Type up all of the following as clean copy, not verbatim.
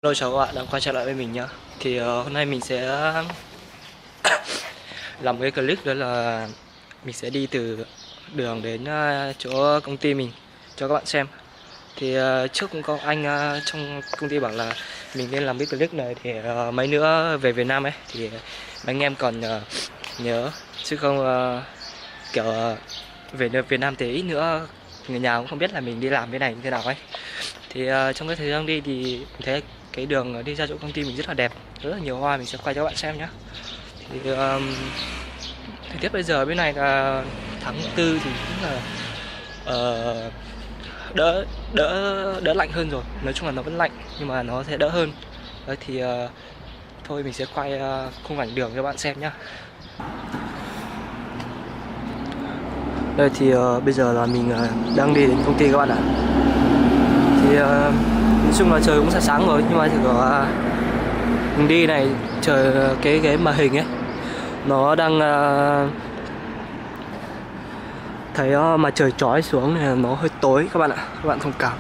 Hello chào các bạn đã quay trở lại với mình nhá. Thì hôm nay mình sẽ làm cái clip đó là mình sẽ đi từ đường đến chỗ công ty mình cho các bạn xem. Thì trước cũng có anh trong công ty bảo là mình nên làm cái clip này thì mấy nữa về Việt Nam ấy thì mấy anh em còn nhớ, chứ không kiểu về Việt Nam thì ít nữa người nhà cũng không biết là mình đi làm cái này như thế nào ấy. Thì trong cái thời gian đi thì mình thấy cái đường đi ra chỗ công ty mình rất là đẹp, rất là nhiều hoa, mình sẽ quay cho các bạn xem nhé. Thì thời tiết bây giờ bên này là tháng 4 thì cũng là ờ, đỡ đỡ đỡ lạnh hơn rồi. Nói chung là nó vẫn lạnh nhưng mà nó sẽ đỡ hơn. Đấy, thì thôi mình sẽ quay khung cảnh đường cho các bạn xem nhé. Đây thì bây giờ là mình đang đi đến công ty các bạn ạ. Thì nói chung là trời cũng sẽ sáng rồi, nhưng mà chỉ có mình đi này trời cái màn hình ấy nó đang thấy mà trời chói xuống này nó hơi tối các bạn ạ, các bạn thông cảm.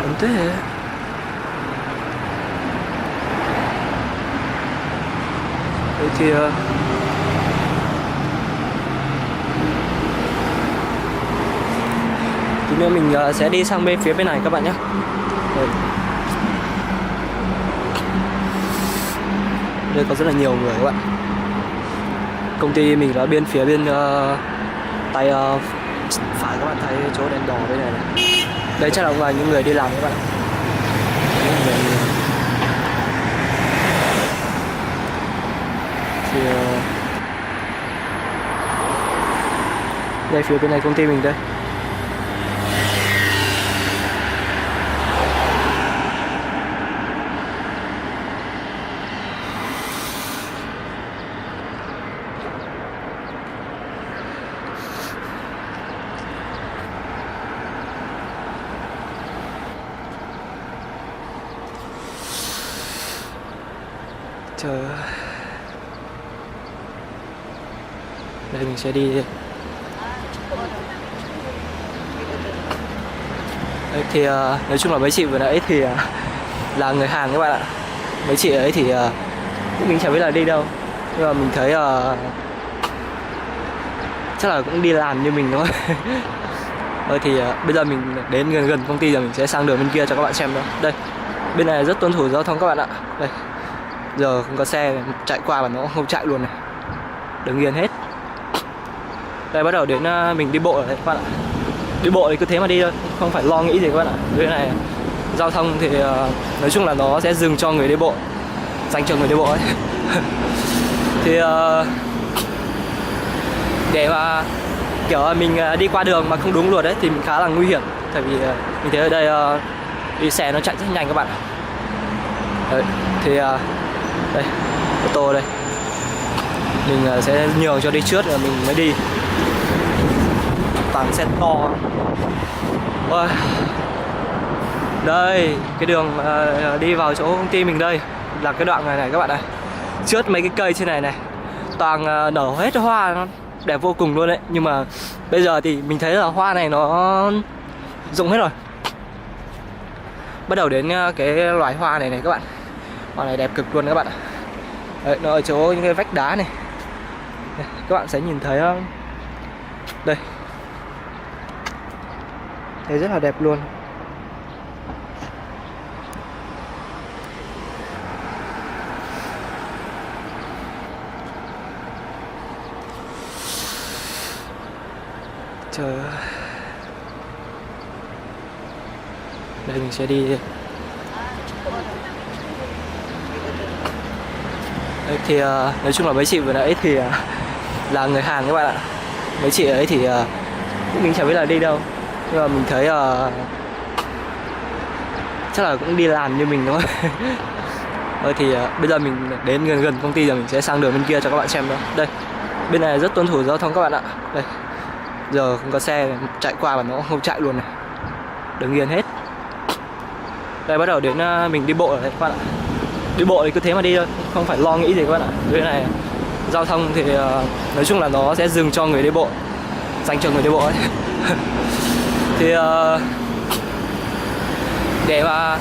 Ấn thế. Đấy thì tí nữa mình sẽ đi sang bên phía bên này các bạn nhé. Đây có rất là nhiều người các bạn. Công ty mình là phía bên tay phải, các bạn thấy chỗ đèn đỏ bên này này. Đấy chắc là những người đi làm các bạn ạ. Thì đây phía bên này công ty mình đây. Trời ơi. Đây mình sẽ đi. Đấy, thì nói chung là mấy chị vừa nãy thì là người Hàn các bạn ạ. Mấy chị ấy thì mình chẳng biết là đi đâu, nhưng mà mình thấy chắc là cũng đi làm như mình thôi. Thì bây giờ mình đến gần gần công ty rồi, mình sẽ sang đường bên kia cho các bạn xem nữa. Đây, bên này rất tuân thủ giao thông các bạn ạ. Đây, giờ không có xe chạy qua mà nó không chạy luôn này, đứng yên hết. Đây bắt đầu đến mình đi bộ rồi đấy các bạn ạ. Đi bộ thì cứ thế mà đi thôi, không phải lo nghĩ gì các bạn ạ. Bên này giao thông thì nói chung là nó sẽ dừng cho người đi bộ, dành cho người đi bộ ấy. Thì để mà kiểu mình đi qua đường mà không đúng luật đấy thì mình khá là nguy hiểm, tại vì mình thấy ở đây đi xe nó chạy rất nhanh các bạn. Đấy, thì đây ô tô đây, mình sẽ nhường cho đi trước rồi mình mới đi. Toàn xe to. Ôi. Đây cái đường đi vào chỗ công ty mình đây là cái đoạn này các bạn này. Trước mấy cái cây trên này này toàn nở hết hoa, nó đẹp vô cùng luôn đấy. Nhưng mà bây giờ thì mình thấy là hoa này nó rụng hết rồi. Bắt đầu đến cái loài hoa này này các bạn. Hoa này đẹp cực luôn các bạn ạ. Đấy, nó ở chỗ những cái vách đá này. Đây, các bạn sẽ nhìn thấy không? Đây. Thấy rất là đẹp luôn. Trời ơi. Đây mình sẽ đi. Đấy, thì nói chung là mấy chị vừa nãy thì là người Hàn các bạn ạ. Mấy chị ấy thì mình chẳng biết là đi đâu, nhưng mà mình thấy chắc là cũng đi làm như mình thôi. Thì bây giờ mình đến gần gần công ty rồi, mình sẽ sang đường bên kia cho các bạn xem nữa. Đây, bên này rất tuân thủ giao thông các bạn ạ. Đây, giờ không có xe chạy qua mà nó không chạy luôn này, đứng yên hết. Đây bắt đầu đến mình đi bộ rồi đấy các bạn ạ. Đi bộ thì cứ thế mà đi thôi, không phải lo nghĩ gì các bạn ạ. Dưới này giao thông thì nói chung là nó sẽ dừng cho người đi bộ, dành cho người đi bộ ấy. Thì để mà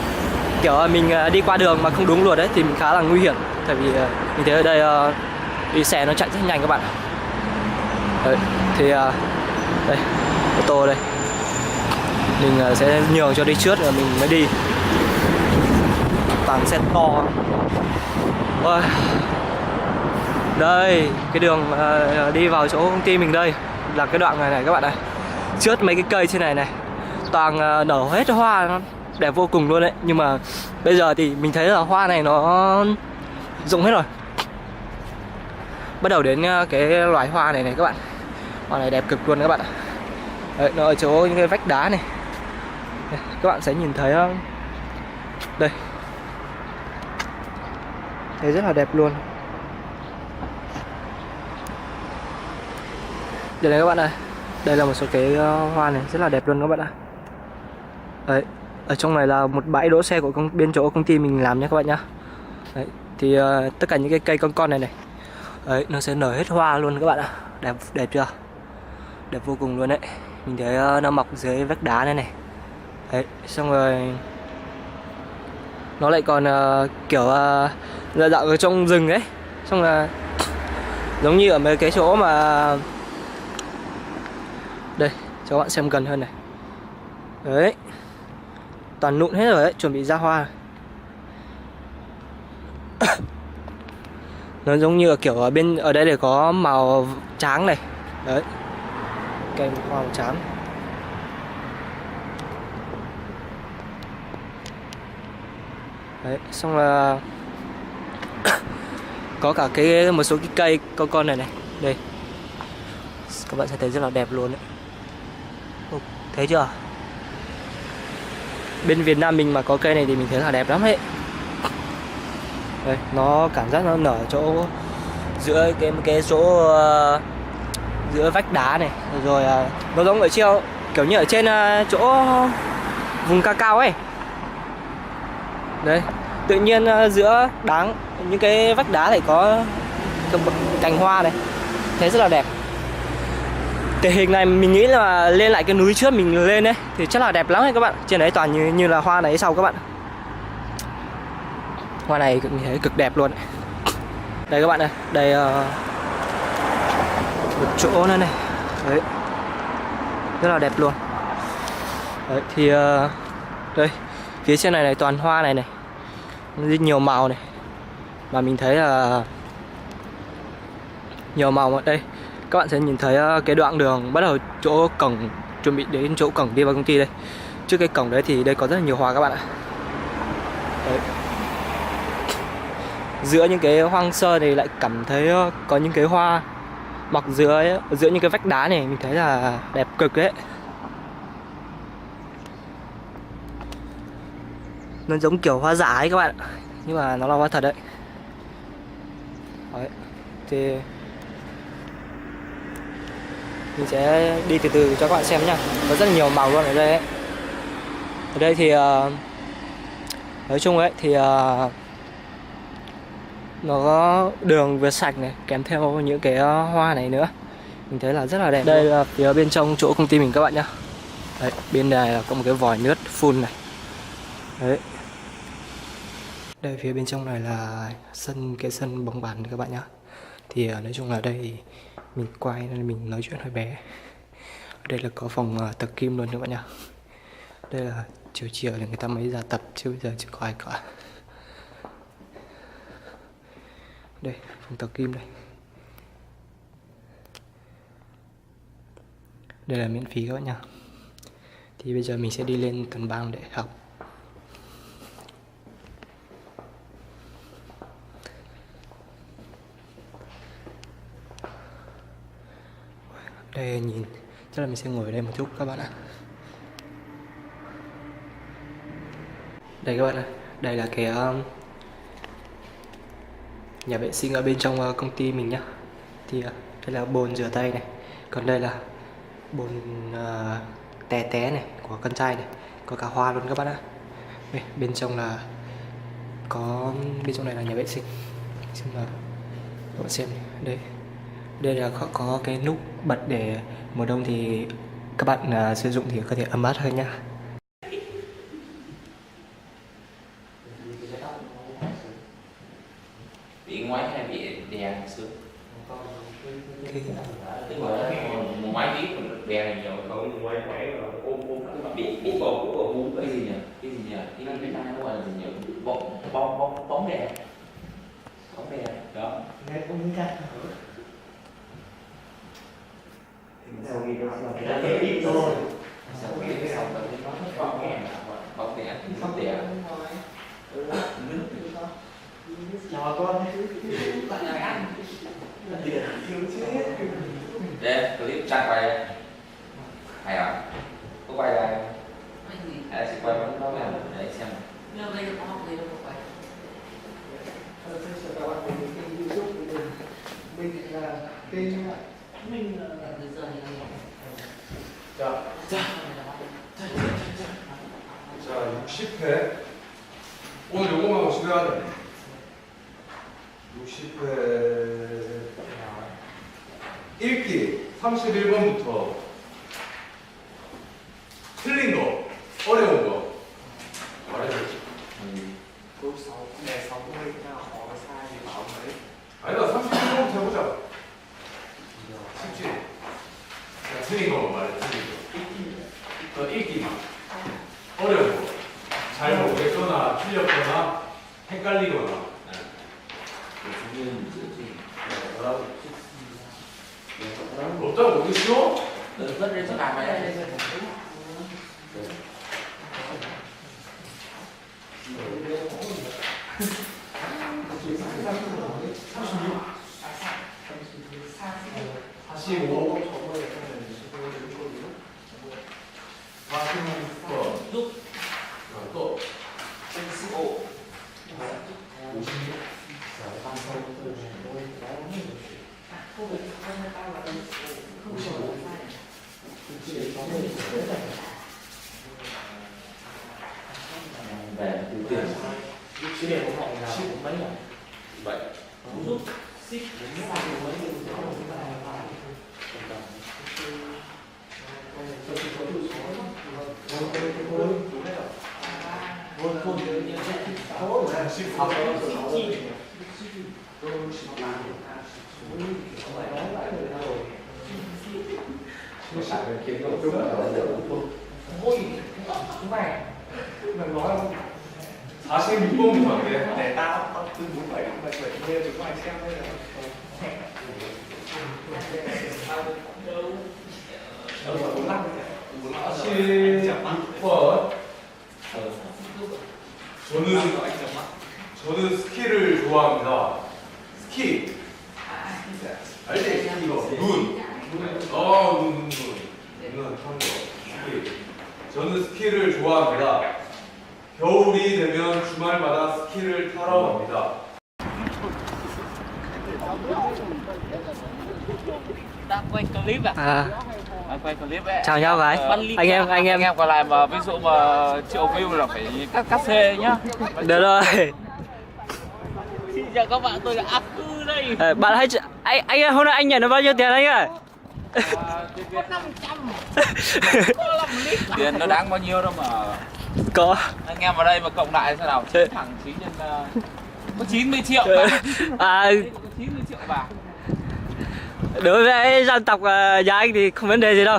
kiểu mình đi qua đường mà không đúng luật đấy thì mình khá là nguy hiểm. Tại vì mình thấy ở đây đi xe nó chạy rất nhanh các bạn. Đấy, thì đây ô tô đây, mình sẽ nhường cho đi trước rồi mình mới đi. Toàn xe to. Ôi, đây cái đường đi vào chỗ công ty mình đây là cái đoạn này này các bạn này. Trước mấy cái cây trên này này toàn nở hết hoa, nó đẹp vô cùng luôn đấy. Nhưng mà bây giờ thì mình thấy là hoa này nó rụng hết rồi. Bắt đầu đến cái loài hoa này này các bạn. Hoa này đẹp cực luôn các bạn ạ. Đấy, nó ở chỗ những cái vách đá này. Đây, các bạn sẽ nhìn thấy đây, thấy rất là đẹp luôn. Đây này các bạn ơi, đây là một số cái hoa này rất là đẹp luôn các bạn ạ. Đấy, ở trong này là một bãi đỗ xe của bên chỗ công ty mình làm nhé các bạn nhá. Đấy, thì tất cả những cái cây con này này, đấy, nó sẽ nở hết hoa luôn các bạn ạ. Đẹp đẹp chưa? Đẹp vô cùng luôn đấy. Mình thấy nó mọc dưới vách đá này này. Đấy, xong rồi nó lại còn kiểu dạo ở trong rừng ấy. Xong là giống như ở mấy cái chỗ mà đây, cho các bạn xem gần hơn này. Đấy, toàn nụn hết rồi đấy, chuẩn bị ra hoa. Nó giống như kiểu ở bên ở đây để có màu trắng này. Đấy, cây màu trắng. Đấy, xong là có cả một số cái cây con này này. Đây, các bạn sẽ thấy rất là đẹp luôn đấy. Thấy chưa? Bên Việt Nam mình mà có cây này thì mình thấy là đẹp lắm ấy. Đây, nó cảm giác nó nở chỗ giữa cái chỗ giữa vách đá này, rồi nó giống ở treo kiểu như ở trên chỗ vùng cao cao ấy. Đấy, tự nhiên giữa những cái vách đá này có cành hoa này, thấy rất là đẹp. Thể hình này mình nghĩ là lên lại cái núi trước mình lên đấy thì chắc là đẹp lắm đấy các bạn. Trên đấy toàn như là hoa này sau các bạn. Hoa này mình thấy cực đẹp luôn. Đây các bạn ơi, đây một chỗ nữa này. Đấy, rất là đẹp luôn. Đấy, thì đây phía trên này này toàn hoa này này, rất nhiều màu này. Mà mình thấy là nhiều màu ở đây. Các bạn sẽ nhìn thấy cái đoạn đường bắt đầu chỗ cổng, chuẩn bị đến chỗ cổng đi vào công ty đây. Trước cái cổng đấy thì đây có rất là nhiều hoa các bạn ạ. Đấy. Giữa những cái hoang sơ này lại cảm thấy có những cái hoa mọc giữa những cái vách đá này, mình thấy là đẹp cực đấy. Nó giống kiểu hoa giả ấy các bạn, nhưng mà nó là hoa thật đấy. Đấy, thì mình sẽ đi từ từ cho các bạn xem nhá. Có rất là nhiều màu luôn ở đây ấy. Ở đây thì nói chung ấy thì nó có đường vừa sạch này, kèm theo những cái hoa này nữa. Mình thấy là rất là đẹp. Đây là phía bên trong chỗ công ty mình các bạn nhá. Đấy, bên này là có một cái vòi nước phun này. Đấy. Đây phía bên trong này là cái sân bóng bàn các bạn nhá. Thì nói chung là đây thì mình quay nên mình nói chuyện hơi bé. Đây là có phòng tập gym luôn các bạn nhá. Đây là chiều chiều thì người ta mới ra tập chứ bây giờ chưa có ai cả. Đây, phòng tập gym đây. Đây là miễn phí các bạn nhá. Thì bây giờ mình sẽ đi lên tầng 3 để học. Đây nhìn, chắc là mình sẽ ngồi ở đây một chút các bạn ạ. Đây các bạn ạ, đây là cái nhà vệ sinh ở bên trong công ty mình nhá. Thì đây là bồn rửa tay này, còn đây là bồn té té này của con trai này, có cả hoa luôn các bạn ạ. Đây, bên trong là có, bên trong này là nhà vệ sinh. Xin mời các bạn xem đây. Đây là có cái nút bật để mùa đông thì các bạn sử dụng thì có thể ấm áp hơn nhá. Bị ngoáy hay bị đè sướng? Tức là một ngoáy ít còn đè này nhiều không? Ngoáy là ôm bị bụng cái gì nhỉ? Cái gì nhỉ? Cái Việt Nam nó gọi là gì nhỉ? Bóng đè. Bóng đè đó. Nghe cũng như cắt sau khi nó kể ít thôi. Sau khi xong rồi nó bóng đè. Bóng đè. Chào con. Đây, clip trang quay đây. Hay à? Có quay đây không? Hay là chỉ quay nó làm để xem nào. Nhưng đây có học gì đâu phải. Các bạn thấy cái YouTube mình là kênh Mình là từ giờ thì 자, 60회. 오늘 요거만 하고 집에 가자. 60회. 읽기 31번부터 틀린 거, 어려운 거 말해야지. Câu 6, đề 60 nào khó sai thì bảo mấy. 아니다, 31번부터 해보자. 쉽지? 자, 틀린 거 말해, 틀린 거. 읽기만. 어려운 거. 잘 모르겠거나, 틀렸거나, 헷갈리거나. 없다고 어디 있어? Từ vứt lên cho làm vậy đây. Về từ tiền. Cái đề của họ là mấy rồi? Vậy. giúp xích đến ra được mấy điều gì không? mình nói không? 46번부터 할게. Để tao từ 47 đến 77 nghe chúng mày xem đây là 16번. 저는 스키를 좋아합니다. 스키. 알지? 이거 눈. 눈은 타는 거. 스키. 저는 스키를 좋아합니다. 겨울이 되면 주말마다 스키를 타러 갑니다. Đang quay clip à? Đang quay clip ấy. Chào nhau gái. Anh em còn lại mà ví dụ mà triệu view là phải cắt xê nhá. được rồi. Xin chào các bạn, tôi là ác cư đây. Bạn hãy anh hôm nay anh nhận được bao nhiêu tiền anh ơi? Có 500. Có 5 lít. Tiền nó đáng bao nhiêu đâu mà. Có. Anh em vào đây mà cộng lại thế nào? Thẳng 9 nhân có 90 triệu mà. À, Có 90 triệu vàng. đối với dân tộc nhà anh thì không vấn đề gì đâu.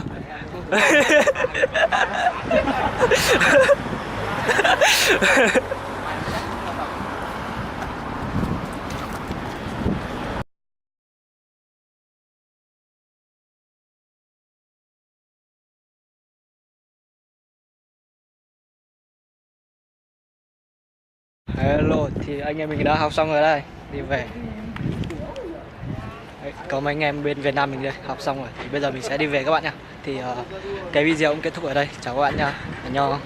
Hello, thì anh em mình đã học xong rồi đây, đi về. Đấy, có mấy anh em bên Việt Nam mình đây học xong rồi, thì bây giờ mình sẽ đi về các bạn nha. Thì cái video cũng kết thúc ở đây, chào các bạn nha, 안녕.